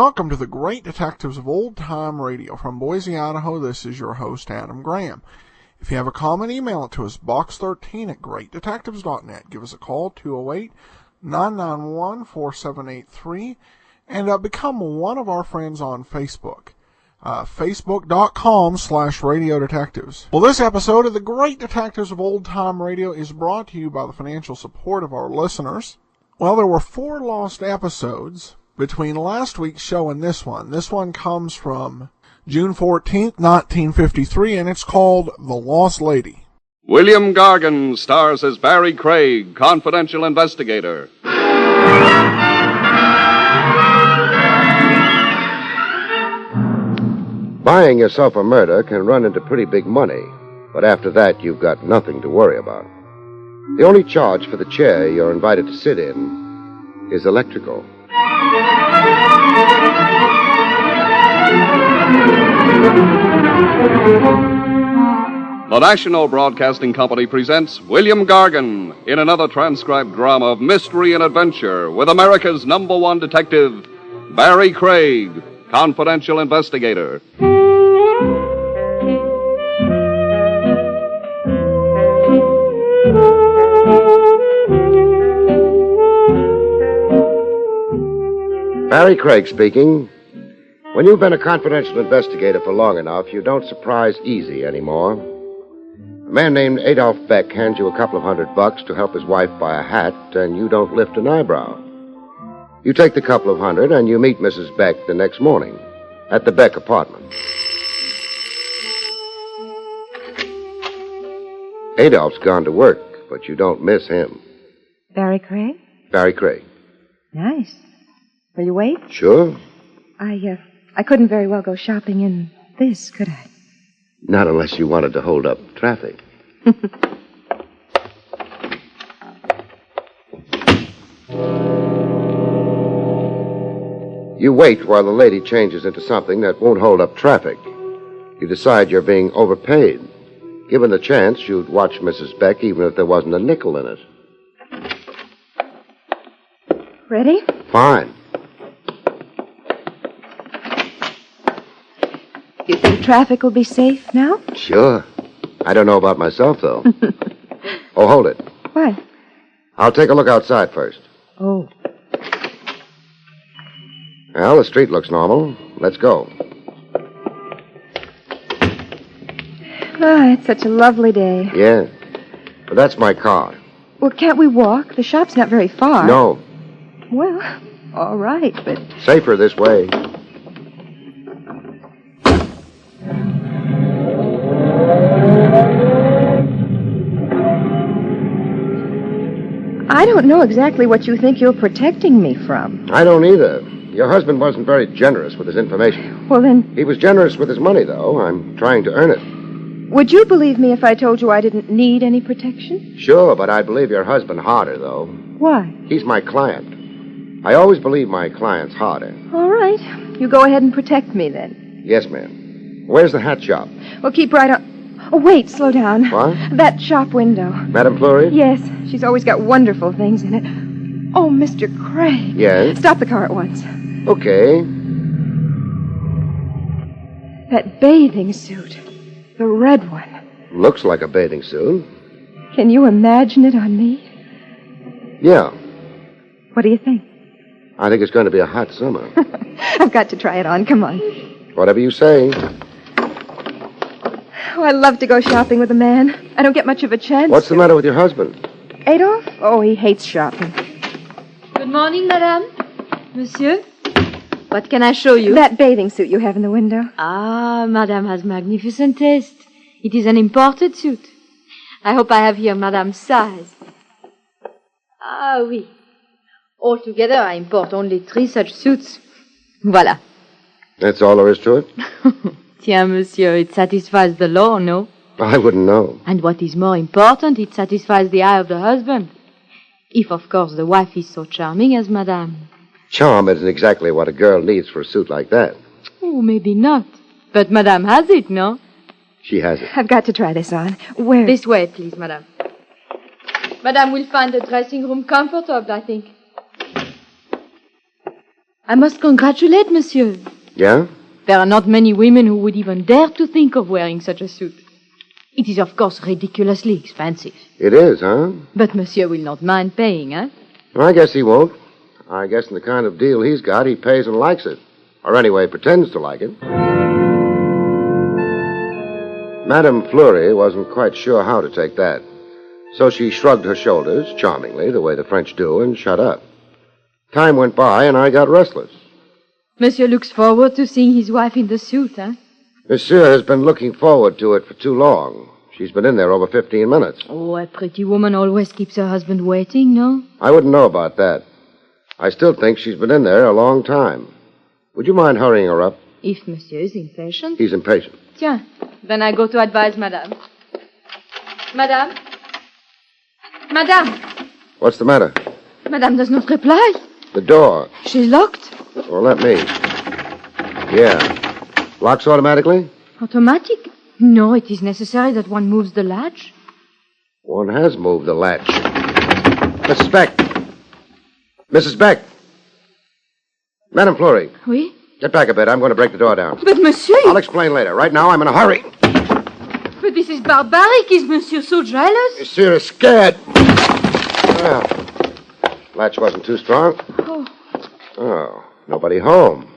Welcome to the Great Detectives of Old Time Radio. From Boise, Idaho, this is your host, Adam Graham. If you have a comment, email it to us, box13@greatdetectives.net. Give us a call, 208-991-4783, and become one of our friends on Facebook. Facebook.com/Radio Detectives. Well, this episode of the Great Detectives of Old Time Radio is brought to you by the financial support of our listeners. Well, there were 4 lost episodes between last week's show and this one. This one comes from June 14th, 1953, and it's called The Lost Lady. William Gargan stars as Barrie Craig, confidential investigator. Buying yourself a murder can run into pretty big money, but after that, you've got nothing to worry about. The only charge for the chair you're invited to sit in is electrical. The National Broadcasting Company presents William Gargan in another transcribed drama of mystery and adventure with America's #1 detective, Barrie Craig, confidential investigator. Barrie Craig speaking. When you've been a confidential investigator for long enough, you don't surprise easy anymore. A man named Adolph Beck hands you a couple of $100 to help his wife buy a hat, and you don't lift an eyebrow. You take the couple of $100 and you meet Mrs. Beck the next morning at the Beck apartment. Adolph's gone to work, but you don't miss him. Barrie Craig? Barrie Craig. Nice. Will you wait? Sure. I couldn't very well go shopping in this, could I? Not unless you wanted to hold up traffic. You wait while the lady changes into something that won't hold up traffic. You decide you're being overpaid. Given the chance, you'd watch Mrs. Beck even if there wasn't a nickel in it. Ready? Fine. You think traffic will be safe now? Sure. I don't know about myself, though. Oh, hold it. What? I'll take a look outside first. Oh. Well, the street looks normal. Let's go. Ah, it's such a lovely day. Yeah. But that's my car. Well, can't we walk? The shop's not very far. No. Well, all right, but... Safer this way. I don't know exactly what you think you're protecting me from. I don't either. Your husband wasn't very generous with his information. Well, then... He was generous with his money, though. I'm trying to earn it. Would you believe me if I told you I didn't need any protection? Sure, but I'd believe your husband harder, though. Why? He's my client. I always believe my clients harder. All right. You go ahead and protect me, then. Yes, ma'am. Where's the hat shop? Well, keep right on... Oh, wait, slow down. What? That shop window. Madame Fleury? Yes, she's always got wonderful things in it. Oh, Mr. Craig. Yes? Stop the car at once. Okay. That bathing suit. The red one. Looks like a bathing suit. Can you imagine it on me? Yeah. What do you think? I think it's going to be a hot summer. I've got to try it on. Come on. Whatever you say. Oh, I love to go shopping with a man. I don't get much of a chance. What's the matter with your husband? Adolph? Oh, he hates shopping. Good morning, madame. Monsieur? What can I show you? That bathing suit you have in the window. Ah, madame has magnificent taste. It is an imported suit. I hope I have here madame's size. Ah, oui. Altogether, I import only 3 such suits. Voilà. That's all there is to it? Tiens, monsieur, it satisfies the law, no? I wouldn't know. And what is more important, it satisfies the eye of the husband. If, of course, the wife is so charming as madame. Charm isn't exactly what a girl needs for a suit like that. Oh, maybe not. But madame has it, no? She has it. I've got to try this on. Where? This way, please, madame. Madame will find the dressing room comfortable, I think. I must congratulate monsieur. Yeah? There are not many women who would even dare to think of wearing such a suit. It is, of course, ridiculously expensive. It is, huh? But monsieur will not mind paying, eh? Well, I guess he won't. I guess in the kind of deal he's got, he pays and likes it. Or anyway, pretends to like it. Madame Fleury wasn't quite sure how to take that. So she shrugged her shoulders, charmingly, the way the French do, and shut up. Time went by, and I got restless. Monsieur looks forward to seeing his wife in the suit, eh? Monsieur has been looking forward to it for too long. She's been in there over 15 minutes. Oh, a pretty woman always keeps her husband waiting, no? I wouldn't know about that. I still think she's been in there a long time. Would you mind hurrying her up? If monsieur is impatient. He's impatient. Tiens, then I go to advise madame. Madame? Madame? What's the matter? Madame does not reply. The door. She's locked. Well, let me. Yeah. Locks automatically? Automatic? No, it is necessary that one moves the latch. One has moved the latch. Mrs. Beck. Mrs. Beck. Madame Fleury. Oui? Get back a bit. I'm going to break the door down. But monsieur... I'll explain later. Right now, I'm in a hurry. But this is barbaric. Is monsieur so jealous? Monsieur is scared. Well, latch wasn't too strong. Oh, nobody home.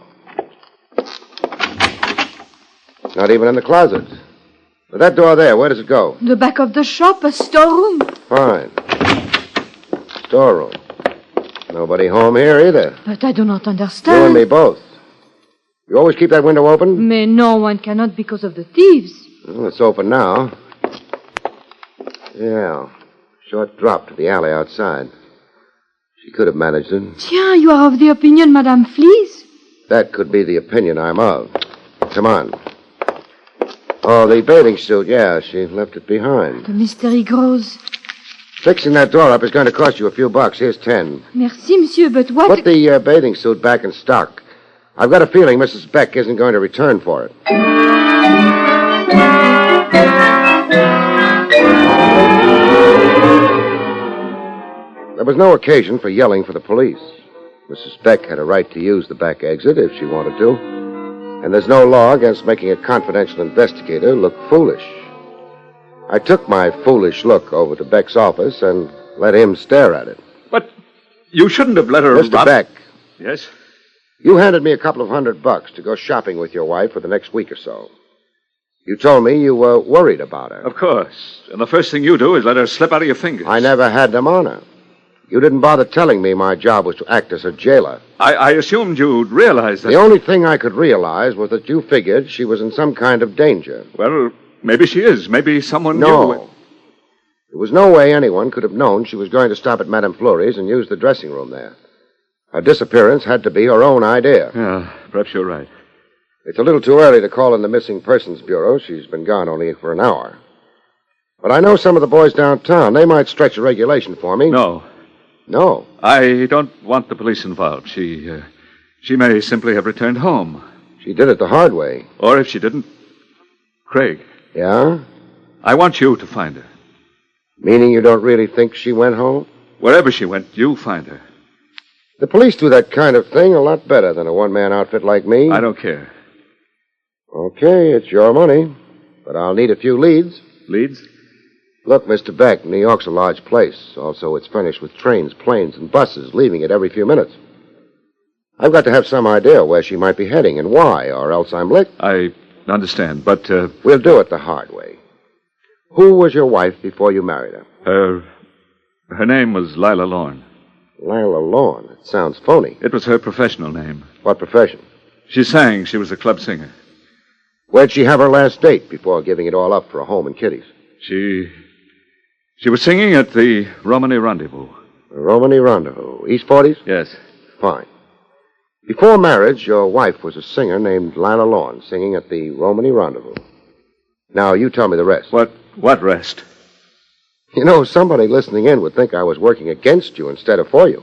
Not even in the closet. But that door there, where does it go? The back of the shop, a storeroom. Fine. Storeroom. Nobody home here either. But I do not understand. You and me both. You always keep that window open? Mais no, one cannot because of the thieves. Well, it's open now. Yeah. Short drop to the alley outside. She could have managed it. Tiens, you are of the opinion Madame flees? That could be the opinion I'm of. Come on. Oh, the bathing suit, yeah, she left it behind. The mystery grows. Fixing that door up is going to cost you a few bucks. Here's 10. Merci, monsieur, but what... Put the bathing suit back in stock. I've got a feeling Mrs. Beck isn't going to return for it. There was no occasion for yelling for the police. Mrs. Beck had a right to use the back exit if she wanted to. And there's no law against making a confidential investigator look foolish. I took my foolish look over to Beck's office and let him stare at it. But you shouldn't have let her... Mr. Beck. Yes? You handed me a couple of $100 to go shopping with your wife for the next week or so. You told me you were worried about her. Of course. And the first thing you do is let her slip out of your fingers. I never had them on her. You didn't bother telling me my job was to act as her jailer. I assumed you'd realize that... The only thing I could realize was that you figured she was in some kind of danger. Well, maybe she is. Maybe someone No. knew... There was no way anyone could have known she was going to stop at Madame Fleury's and use the dressing room there. Her disappearance had to be her own idea. Yeah, perhaps you're right. It's a little too early to call in the Missing Persons Bureau. She's been gone only for an hour. But I know some of the boys downtown. They might stretch a regulation for me. No. No. I don't want the police involved. She may simply have returned home. She did it the hard way. Or if she didn't... Craig. Yeah? I want you to find her. Meaning you don't really think she went home? Wherever she went, you find her. The police do that kind of thing a lot better than a one-man outfit like me. I don't care. Okay, it's your money. But I'll need a few leads. Leads? Look, Mr. Beck, New York's a large place. Also, it's furnished with trains, planes, and buses, leaving it every few minutes. I've got to have some idea where she might be heading and why, or else I'm licked. I understand, but... We'll do it the hard way. Who was your wife before you married her? Her name was Lila Lorne. Lila Lorne. It sounds phony. It was her professional name. What profession? She sang. She was a club singer. Where'd she have her last date before giving it all up for a home and kiddies? She was singing at the Romany Rendezvous. The Romany Rendezvous. East 40s? Yes. Fine. Before marriage, your wife was a singer named Lila Lorne, singing at the Romany Rendezvous. Now, you tell me the rest. What rest? You know, somebody listening in would think I was working against you instead of for you.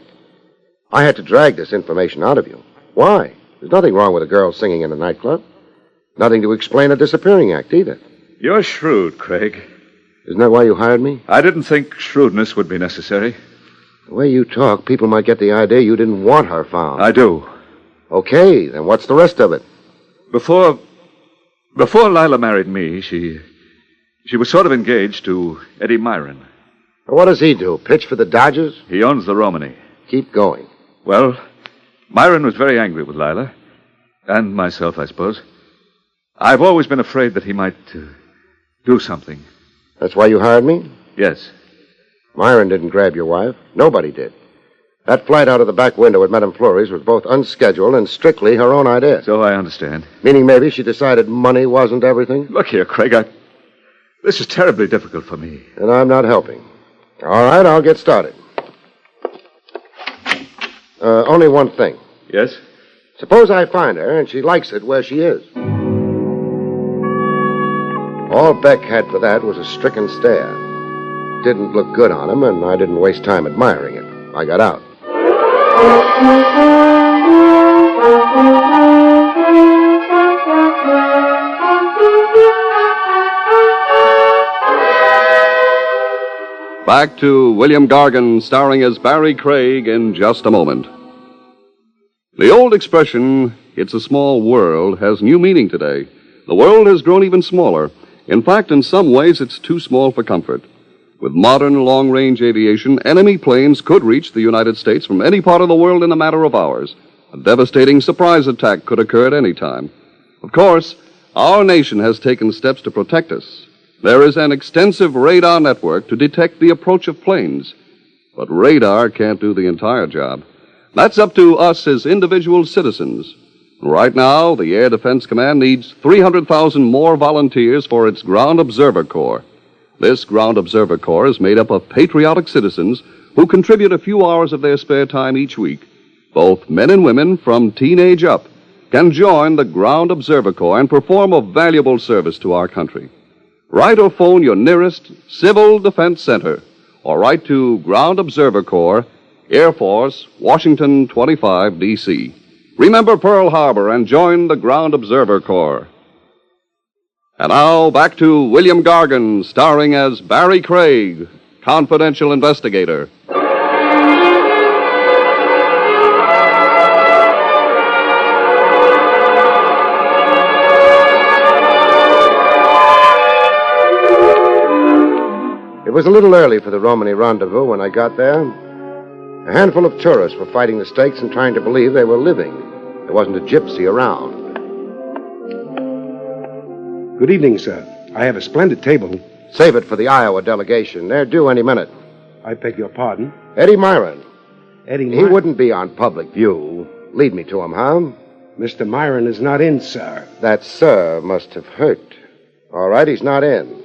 I had to drag this information out of you. Why? There's nothing wrong with a girl singing in a nightclub. Nothing to explain a disappearing act, either. You're shrewd, Craig. Isn't that why you hired me? I didn't think shrewdness would be necessary. The way you talk, people might get the idea you didn't want her found. I do. Okay, then what's the rest of it? Before Lila married me, she was sort of engaged to Eddie Myron. What does he do? Pitch for the Dodgers? He owns the Romany. Keep going. Well, Myron was very angry with Lila. And myself, I suppose. I've always been afraid that he might do something. That's why you hired me? Yes. Myron didn't grab your wife. Nobody did. That flight out of the back window at Madame Fleury's was both unscheduled and strictly her own idea. So I understand. Meaning maybe she decided money wasn't everything? Look here, Craig, this is terribly difficult for me. And I'm not helping. All right, I'll get started. Only one thing. Yes? Suppose I find her and she likes it where she is. All Beck had for that was a stricken stare. Didn't look good on him, and I didn't waste time admiring it. I got out. Back to William Gargan, starring as Barrie Craig, in just a moment. The old expression, "it's a small world," has new meaning today. The world has grown even smaller. In fact, in some ways, it's too small for comfort. With modern long-range aviation, enemy planes could reach the United States from any part of the world in a matter of hours. A devastating surprise attack could occur at any time. Of course, our nation has taken steps to protect us. There is an extensive radar network to detect the approach of planes. But radar can't do the entire job. That's up to us as individual citizens. Right now, the Air Defense Command needs 300,000 more volunteers for its Ground Observer Corps. This Ground Observer Corps is made up of patriotic citizens who contribute a few hours of their spare time each week. Both men and women from teenage up can join the Ground Observer Corps and perform a valuable service to our country. Write or phone your nearest Civil Defense Center or write to Ground Observer Corps, Air Force, Washington 25, D.C. Remember Pearl Harbor and join the Ground Observer Corps. And now, back to William Gargan, starring as Barrie Craig, confidential investigator. It was a little early for the Romany rendezvous when I got there. A handful of tourists were fighting the stakes and trying to believe they were living. There wasn't a gypsy around. Good evening, sir. I have a splendid table. Save it for the Iowa delegation. They're due any minute. I beg your pardon. Eddie Myron. Eddie He Myron? wouldn't be on public view. Lead me to him, huh? Mr. Myron is not in, sir. That sir must have hurt. All right, he's not in.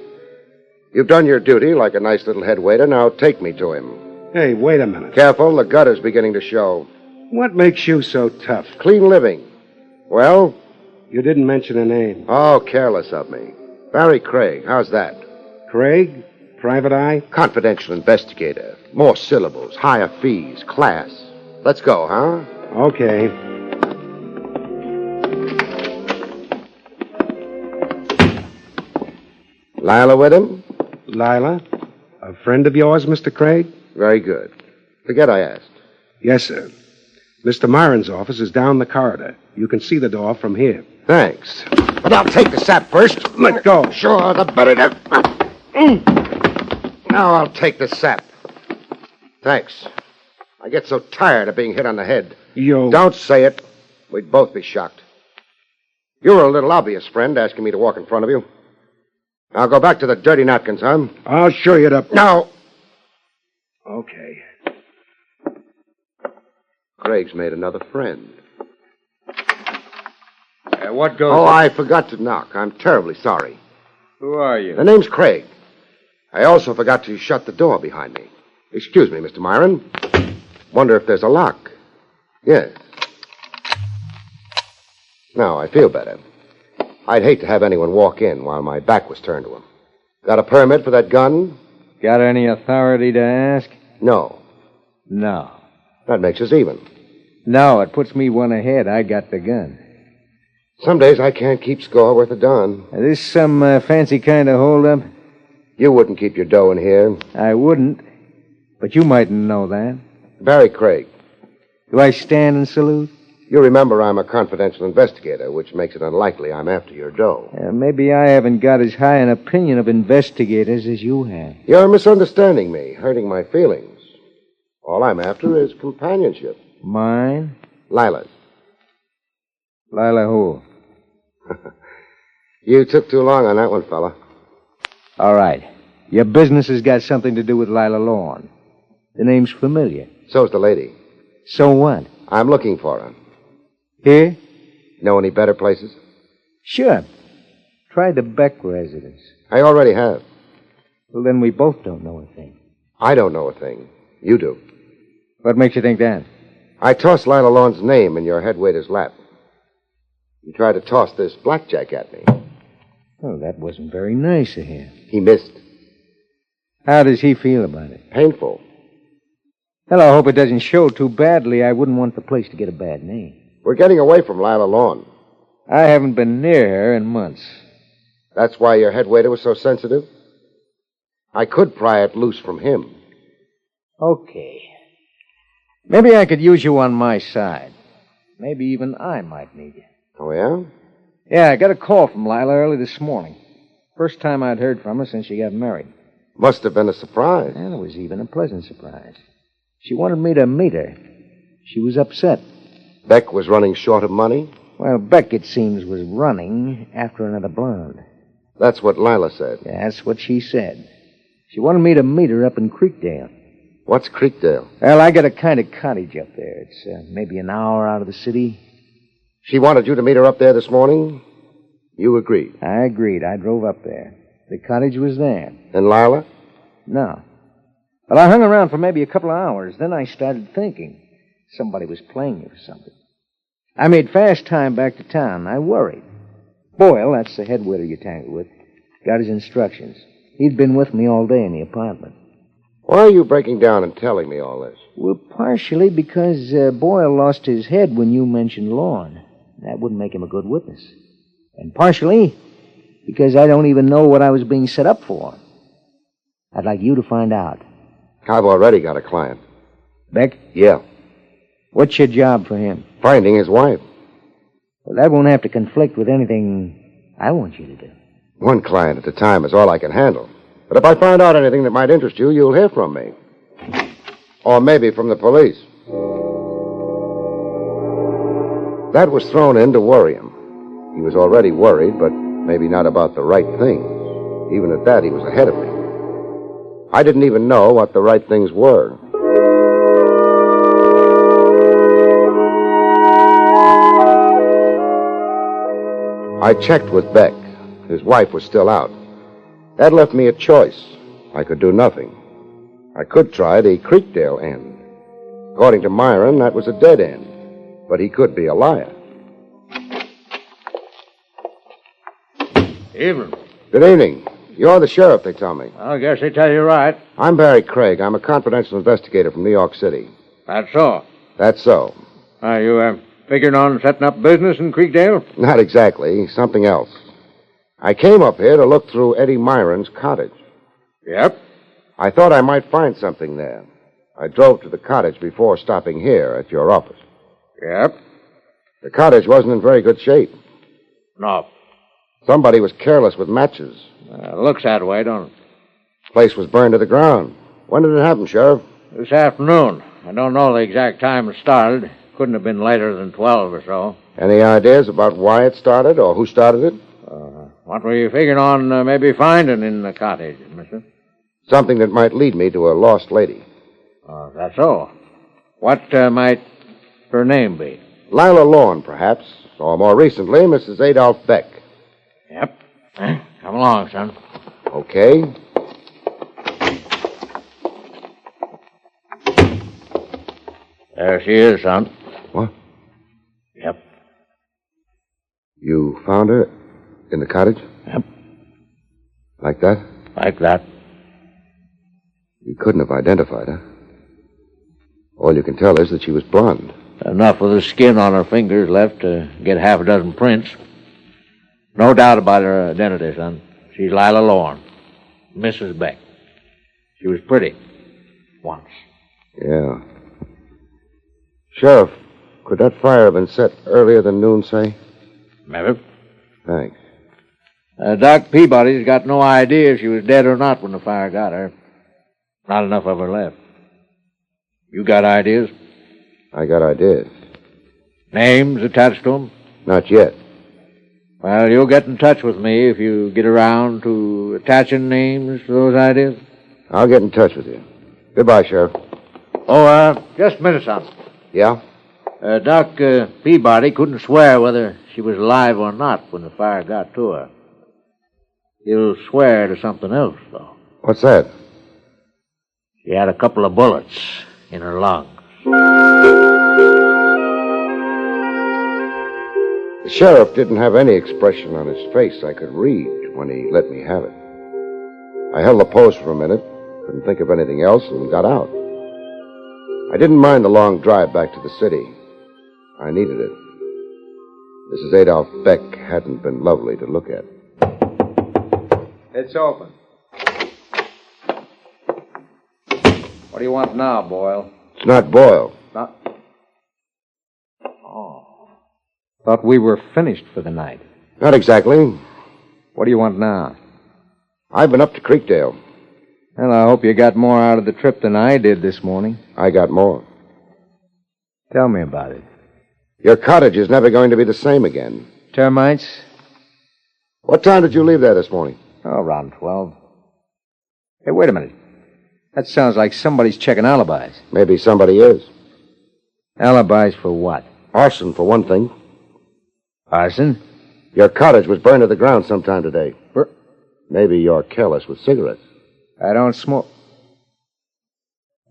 You've done your duty like a nice little head waiter. Now take me to him. Hey, wait a minute. Careful, the gutter's beginning to show. What makes you so tough? Clean living. Well? You didn't mention a name. Oh, careless of me. Barrie Craig, how's that? Craig? Private Eye? Confidential investigator. More syllables, higher fees, class. Let's go, huh? Okay. Lila with him? Lila? A friend of yours, Mr. Craig? Very good. Forget I asked. Yes, sir. Mr. Myron's office is down the corridor. You can see the door from here. Thanks. But I'll take the sap first. Let go. Sure, the better to... Now I'll take the sap. Thanks. I get so tired of being hit on the head. Don't say it. We'd both be shocked. You were a little obvious, friend, asking me to walk in front of you. Now go back to the dirty napkins, huh? I'll show you the... No. Okay. Craig's made another friend. What goes... Oh, I forgot to knock. I'm terribly sorry. Who are you? The name's Craig. I also forgot to shut the door behind me. Excuse me, Mr. Myron. Wonder if there's a lock. Yes. Now, I feel better. I'd hate to have anyone walk in while my back was turned to him. Got a permit for that gun? Got any authority to ask? No. No. That makes us even. No, it puts me one ahead. I got the gun. Some days I can't keep score worth a darn. Is this some fancy kind of hold-up? You wouldn't keep your dough in here. I wouldn't. But you mightn't know that. Barrie Craig. Do I stand and salute? You remember I'm a confidential investigator, which makes it unlikely I'm after your dough. Maybe I haven't got as high an opinion of investigators as you have. You're misunderstanding me, hurting my feelings. All I'm after is companionship. Mine? Lila's. Lila who? You took too long on that one, fella. All right. Your business has got something to do with Lila Lawn. The name's familiar. So's the lady. So what? I'm looking for her. Here? Know any better places? Sure. Try the Beck residence. I already have. Well, then we both don't know a thing. I don't know a thing. You do. What makes you think that? I tossed Lila Lawn's name in your head waiter's lap. You tried to toss this blackjack at me. Oh, that wasn't very nice of him. He missed. How does he feel about it? Painful. Well, I hope it doesn't show too badly. I wouldn't want the place to get a bad name. We're getting away from Lila Lawn. I haven't been near her in months. That's why your head waiter was so sensitive? I could pry it loose from him. Okay. Maybe I could use you on my side. Maybe even I might need you. Oh, yeah? Yeah, I got a call from Lila early this morning. First time I'd heard from her since she got married. Must have been a surprise. And it was even a pleasant surprise. She wanted me to meet her. She was upset. Beck was running short of money? Well, Beck, it seems, was running after another blonde. That's what Lila said. Yeah, that's what she said. She wanted me to meet her up in Creekdale. What's Creekdale? Well, I got a kind of cottage up there. It's maybe an hour out of the city. She wanted you to meet her up there this morning? You agreed? I agreed. I drove up there. The cottage was there. And Lila? No. Well, I hung around for maybe a couple of hours. Then I started thinking. Somebody was playing me for something. I made fast time back to town. I worried. Boyle, that's the head waiter you tangled with, got his instructions. He'd been with me all day in the apartment. Why are you breaking down and telling me all this? Well, partially because Boyle lost his head when you mentioned Lorne. That wouldn't make him a good witness. And partially because I don't even know what I was being set up for. I'd like you to find out. I've already got a client. Beck? Yeah. What's your job for him? Finding his wife. Well, that won't have to conflict with anything I want you to do. One client at a time is all I can handle. But if I find out anything that might interest you, you'll hear from me. Or maybe from the police. That was thrown in to worry him. He was already worried, but maybe not about the right things. Even at that, he was ahead of me. I didn't even know what the right things were. I checked with Beck. His wife was still out. That left me a choice. I could do nothing. I could try the Creekdale end. According to Myron, that was a dead end. But he could be a liar. Evening. Good evening. You're the sheriff, they tell me. I guess they tell you right. I'm Barrie Craig. I'm a confidential investigator from New York City. That's so. That's so. Are you figuring on setting up business in Creekdale? Not exactly. Something else. I came up here to look through Eddie Myron's cottage. Yep. I thought I might find something there. I drove to the cottage before stopping here at your office. Yep. The cottage wasn't in very good shape. No. Somebody was careless with matches. Looks that way, don't it? The place was burned to the ground. When did it happen, Sheriff? This afternoon. I don't know the exact time it started. Couldn't have been later than 12 or so. Any ideas about why it started or who started it? What were you figuring on maybe finding in the cottage, mister? Something that might lead me to a lost lady. That's so. What might her name be? Lila Lawn, perhaps. Or more recently, Mrs. Adolph Beck. Yep. Come along, son. Okay. There she is, son. What? Yep. You found her in the cottage? Yep. Like that? Like that. You couldn't have identified her. All you can tell is that she was blonde. Enough of the skin on her fingers left to get half a dozen prints. No doubt about her identity, son. She's Lila Lawn, Mrs. Beck. She was pretty. Once. Yeah. Sheriff, Could that fire have been set earlier than noon, say? Maybe. Thanks. Doc Peabody's got no idea if she was dead or not when the fire got her. Not enough of her left. You got ideas? I got ideas. Names attached to them? Not yet. Well, you'll get in touch with me if you get around to attaching names to those ideas. I'll get in touch with you. Goodbye, Sheriff. Oh, just a minute, son. Yeah? Doc Peabody couldn't swear whether she was alive or not when the fire got to her. He'll swear to something else, though. What's that? She had a couple of bullets in her lungs. The sheriff didn't have any expression on his face I could read when he let me have it. I held the post for a minute, couldn't think of anything else, and got out. I didn't mind the long drive back to the city. I needed it. Mrs. Adolph Beck hadn't been lovely to look at. It's open. What do you want now, Boyle? It's not Boyle. Not... Oh. Thought we were finished for the night. Not exactly. What do you want now? I've been up to Creekdale. Well, I hope you got more out of the trip than I did this morning. I got more. Tell me about it. Your cottage is never going to be the same again. Termites? What time did you leave there this morning? Oh, around 12. Hey, wait a minute. That sounds like somebody's checking alibis. Maybe somebody is. Alibis for what? Arson, for one thing. Arson? Your cottage was burned to the ground sometime today. Maybe you're careless with cigarettes. I don't smoke.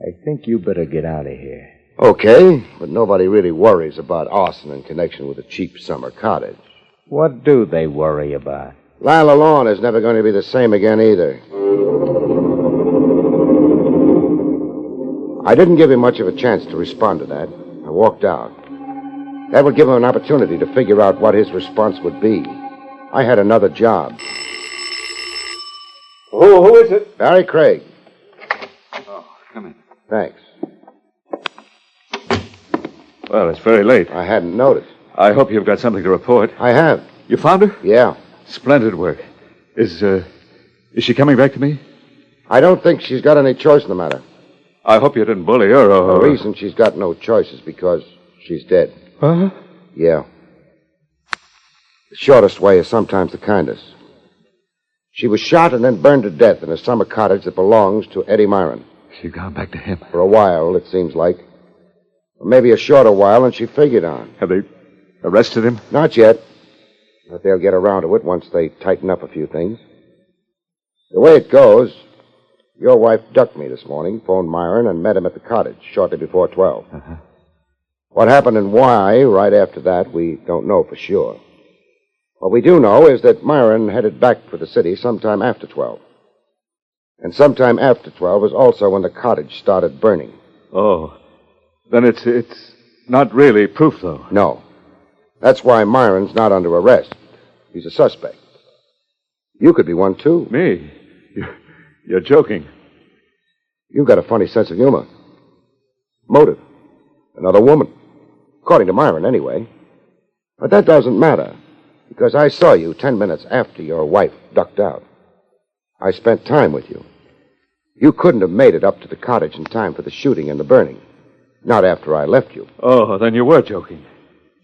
I think you better get out of here. Okay, but nobody really worries about arson in connection with a cheap summer cottage. What do they worry about? Lila Lawn is never going to be the same again either. I didn't give him much of a chance to respond to that. I walked out. That would give him an opportunity to figure out what his response would be. I had another job. Who is it? Barrie Craig. Oh, come in. Thanks. Well, it's very late. I hadn't noticed. I hope you've got something to report. I have. You found her? Yeah. Splendid work. Is she coming back to me? I don't think she's got any choice in the matter. I hope you didn't bully her or... The reason she's got no choice is because she's dead. Huh? Yeah. The shortest way is sometimes the kindest. She was shot and then burned to death in a summer cottage that belongs to Eddie Myron. She's gone back to him. For a while, it seems like. Or maybe a shorter while than she figured on. Have they arrested him? Not yet. But they'll get around to it once they tighten up a few things. The way it goes, your wife ducked me this morning, phoned Myron, and met him at the cottage shortly before 12. Uh-huh. What happened and why right after that, we don't know for sure. What we do know is that Myron headed back for the city sometime after 12. And sometime after 12 is also when the cottage started burning. Oh. Then it's not really proof, though. No. That's why Myron's not under arrest. He's a suspect. You could be one, too. Me? You're joking. You've got a funny sense of humor. Motive. Another woman. According to Myron, anyway. But that doesn't matter, because I saw you 10 minutes after your wife ducked out. I spent time with you. You couldn't have made it up to the cottage in time for the shooting and the burning. Not after I left you. Oh, then you were joking.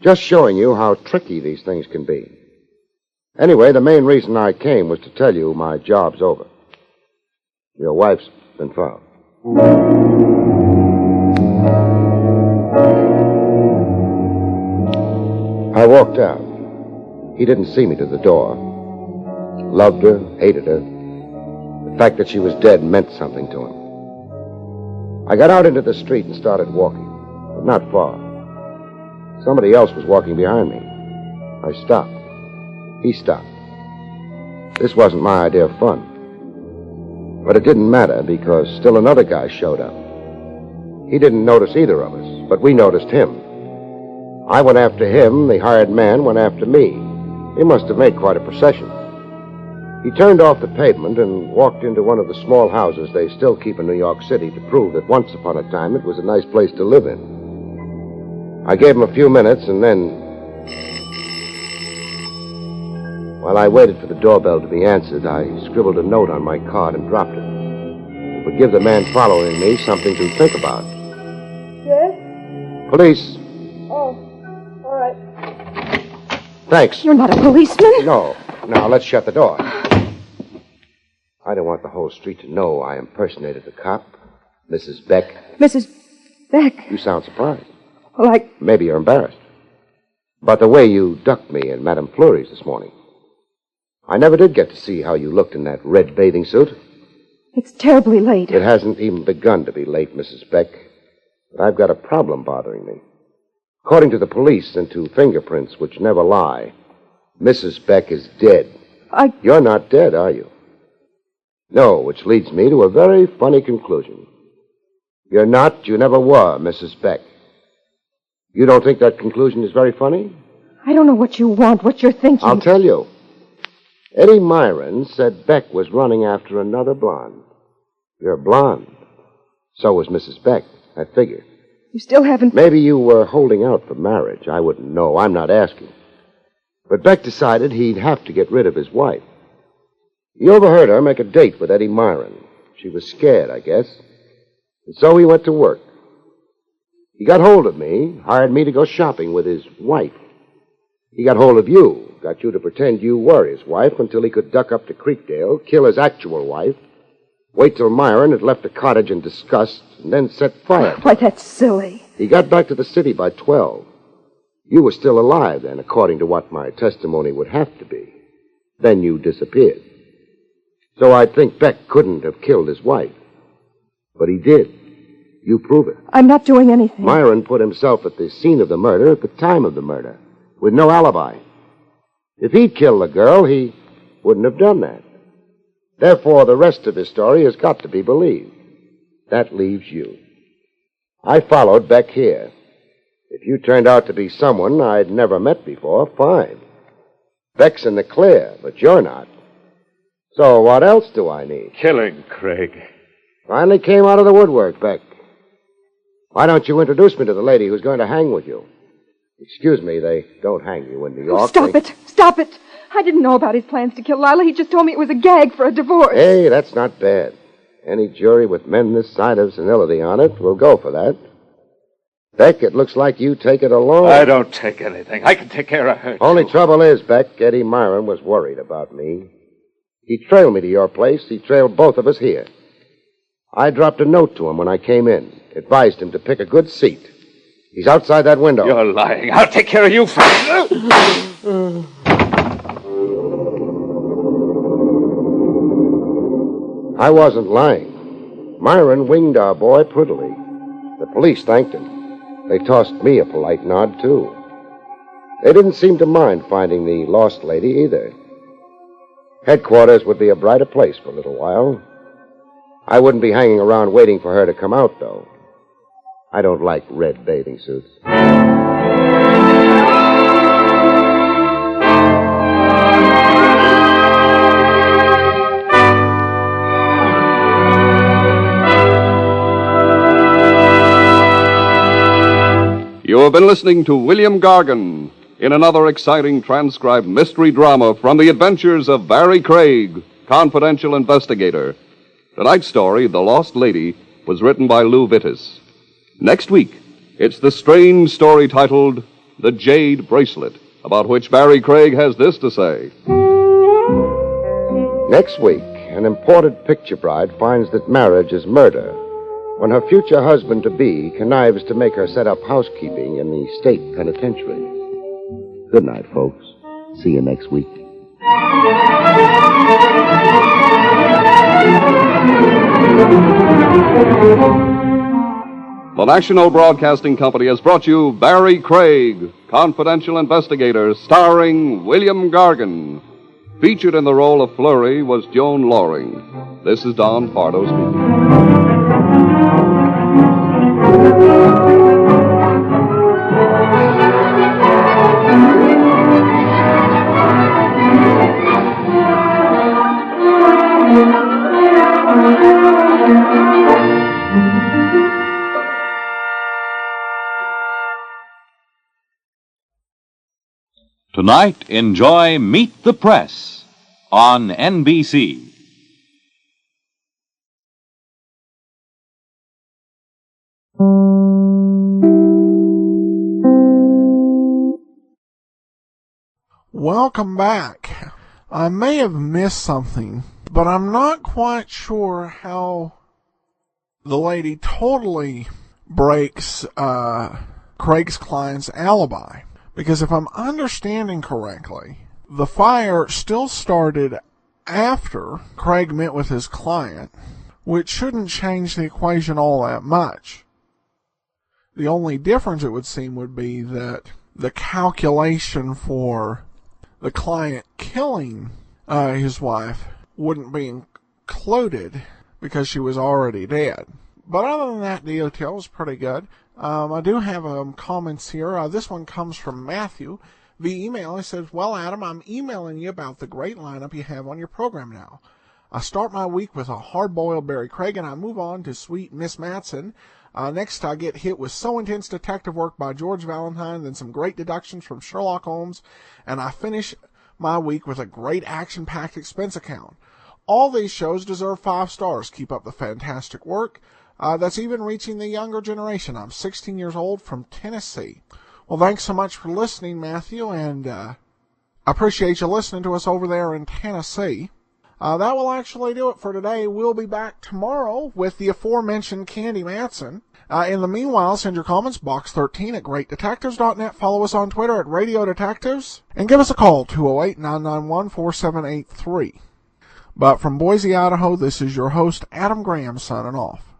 Just showing you how tricky these things can be. Anyway, the main reason I came was to tell you my job's over. Your wife's been found. I walked out. He didn't see me to the door. Loved her, hated her. The fact that she was dead meant something to him. I got out into the street and started walking, but not far. Somebody else was walking behind me. I stopped. He stopped. This wasn't my idea of fun. But it didn't matter because still another guy showed up. He didn't notice either of us, but we noticed him. I went after him, the hired man went after me. He must have made quite a procession. He turned off the pavement and walked into one of the small houses they still keep in New York City to prove that once upon a time it was a nice place to live in. I gave him a few minutes, and then... While I waited for the doorbell to be answered, I scribbled a note on my card and dropped it. It would give the man following me something to think about. Yes? Police. Oh, all right. Thanks. You're not a policeman? No. Now, let's shut the door. I don't want the whole street to know I impersonated the cop. Mrs. Beck. Mrs. Beck? You sound surprised. Well, Maybe you're embarrassed. About the way you ducked me in Madame Fleury's this morning. I never did get to see how you looked in that red bathing suit. It's terribly late. It hasn't even begun to be late, Mrs. Beck. But I've got a problem bothering me. According to the police and to fingerprints which never lie, Mrs. Beck is dead. You're not dead, are you? No, which leads me to a very funny conclusion. You never were, Mrs. Beck. You don't think that conclusion is very funny? I don't know what you want, what you're thinking. I'll tell you. Eddie Myron said Beck was running after another blonde. You're blonde. So was Mrs. Beck, I figured. You still haven't... Maybe you were holding out for marriage. I wouldn't know. I'm not asking. But Beck decided he'd have to get rid of his wife. He overheard her make a date with Eddie Myron. She was scared, I guess. And so he went to work. He got hold of me, hired me to go shopping with his wife. He got hold of you, got you to pretend you were his wife until he could duck up to Creekdale, kill his actual wife, wait till Myron had left the cottage in disgust, and then set fire to her. Why, that's silly. He got back to the city by 12. You were still alive then, according to what my testimony would have to be. Then you disappeared. So I think Beck couldn't have killed his wife. But he did. You prove it. I'm not doing anything. Myron put himself at the scene of the murder at the time of the murder, with no alibi. If he'd killed the girl, he wouldn't have done that. Therefore, the rest of his story has got to be believed. That leaves you. I followed Beck here. If you turned out to be someone I'd never met before, fine. Beck's in the clear, but you're not. So what else do I need? Killing, Craig. Finally came out of the woodwork, Beck. Why don't you introduce me to the lady who's going to hang with you? Excuse me, they don't hang you in New York. Stop it! Stop it! I didn't know about his plans to kill Lila. He just told me it was a gag for a divorce. Hey, that's not bad. Any jury with men this side of senility on it will go for that. Beck, it looks like you take it alone. I don't take anything. I can take care of her. Only trouble is, Beck, Eddie Myron was worried about me. He trailed me to your place. He trailed both of us here. I dropped a note to him when I came in. Advised him to pick a good seat. He's outside that window. You're lying. I'll take care of you first. I wasn't lying. Myron winged our boy prettily. The police thanked him. They tossed me a polite nod, too. They didn't seem to mind finding the lost lady either. Headquarters would be a brighter place for a little while. I wouldn't be hanging around waiting for her to come out, though. I don't like red bathing suits. You have been listening to William Gargan in another exciting transcribed mystery drama from the adventures of Barrie Craig, confidential investigator. Tonight's story, The Lost Lady, was written by Lou Vittis. Next week, it's the strange story titled The Jade Bracelet, about which Barrie Craig has this to say. Next week, an imported picture bride finds that marriage is murder when her future husband-to-be connives to make her set up housekeeping in the state penitentiary. Good night, folks. See you next week. The National Broadcasting Company has brought you Barrie Craig, confidential investigator, starring William Gargan. Featured in the role of Fleury was Joan Loring. This is Don Pardo speaking. Tonight, enjoy Meet the Press on NBC. Welcome back. I may have missed something, but I'm not quite sure how the lady totally breaks Craig's client's alibi. Because if I'm understanding correctly, the fire still started after Craig met with his client, which shouldn't change the equation all that much. The only difference, it would seem, would be that the calculation for the client killing his wife wouldn't be included because she was already dead. But other than that, the detail was pretty good. I do have comments here. This one comes from Matthew via email. He says, "Well, Adam, I'm emailing you about the great lineup you have on your program now. I start my week with a hard-boiled Barrie Craig, and I move on to sweet Miss Matson. Next, I get hit with So Intense detective work by George Valentine, then some great deductions from Sherlock Holmes, and I finish my week with a great action-packed expense account. All these shows deserve 5 stars. Keep up the fantastic work. That's even reaching the younger generation. I'm 16 years old from Tennessee." Well, thanks so much for listening, Matthew, and I appreciate you listening to us over there in Tennessee. That will actually do it for today. We'll be back tomorrow with the aforementioned Candy Matson. In the meanwhile, send your comments, box 13 at greatdetectives.net. Follow us on Twitter at Radio Detectives. And give us a call, 208-991-4783. But from Boise, Idaho, this is your host, Adam Graham, signing off.